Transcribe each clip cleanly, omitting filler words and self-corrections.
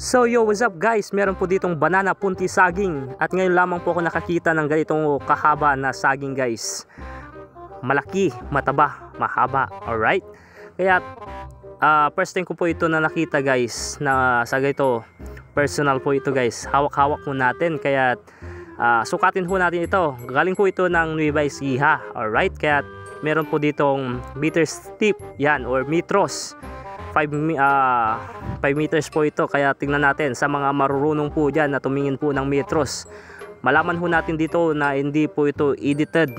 So yo, what's up guys? Meron po ditong banana punti saging at ngayon lamang po ako nakakita ng ganitong kahaba na saging guys. Malaki, mataba, mahaba, alright? Kaya first time ko po ito na nakita guys, na sa ganito, personal po ito guys. Hawak-hawak po natin, kaya sukatin po natin ito. Galing po ito ng Nueva Ecija, alright? Kaya meron po ditong meters tip, yan, or metros. 5 meters po ito, kaya tingnan natin sa mga marurunong po dyan na tumingin po ng metros. Malaman ho natin dito na hindi po ito edited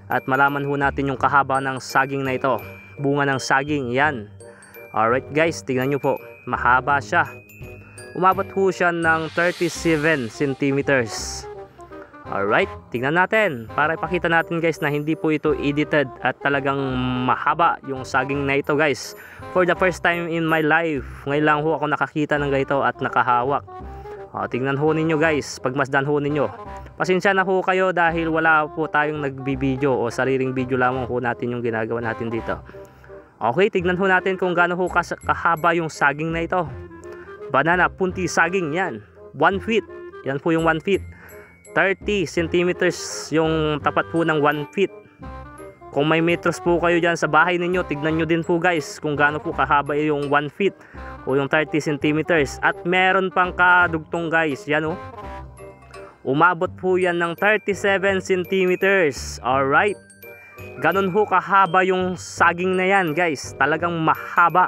at malaman ho natin yung kahaba ng saging na ito, bunga ng saging, yan. Alright guys, tingnan nyo po, mahaba siya. Umabot po siya ng 37 centimeters. Alright, tingnan natin para ipakita natin guys na hindi po ito edited at talagang mahaba yung saging na ito guys. For the first time in my life, ngayon lang ho ako nakakita ng ganito at nakahawak. Tingnan ho ninyo guys, pagmasdan ho ninyo. Pasensya na ho kayo dahil wala po tayong nagbibideo o sariling video lamang ho natin yung ginagawa natin dito. Okay, tignan ho natin kung gaano ho kahaba yung saging na ito. Banana punti saging, yan, 1 feet, yan po yung 1 feet. 30 centimeters yung tapat po ng 1 feet. Kung may metros po kayo dyan sa bahay ninyo, tignan nyo din po guys kung gaano po kahaba yung 1 feet o yung 30 centimeters. At meron pang kadugtong guys, yan o, umabot po yan ng 37 centimeters. Alright, ganun ho kahaba yung saging na yan guys, talagang mahaba.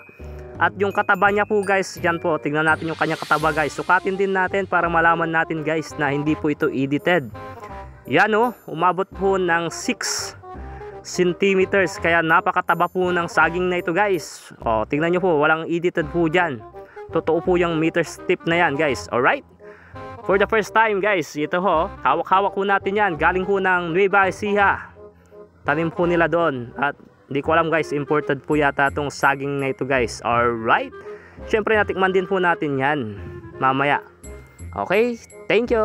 At yung kataba niya po guys, yan po, tingnan natin yung kanyang kataba guys. Sukatin din natin para malaman natin guys na hindi po ito edited. Yan o, umabot po ng 6 centimeters, kaya napakataba po ng saging na ito guys. Tingnan nyo po, walang edited po dyan. Totoo po yung meter tip na yan guys. Alright, for the first time guys, ito ho, hawak-hawak po natin yan. Galing po ng Nueva Ecija, tanim po nila doon. At hindi ko alam guys, imported po yata itong saging na ito guys. Alright, syempre natikman din po natin yan mamaya. Okay, thank you.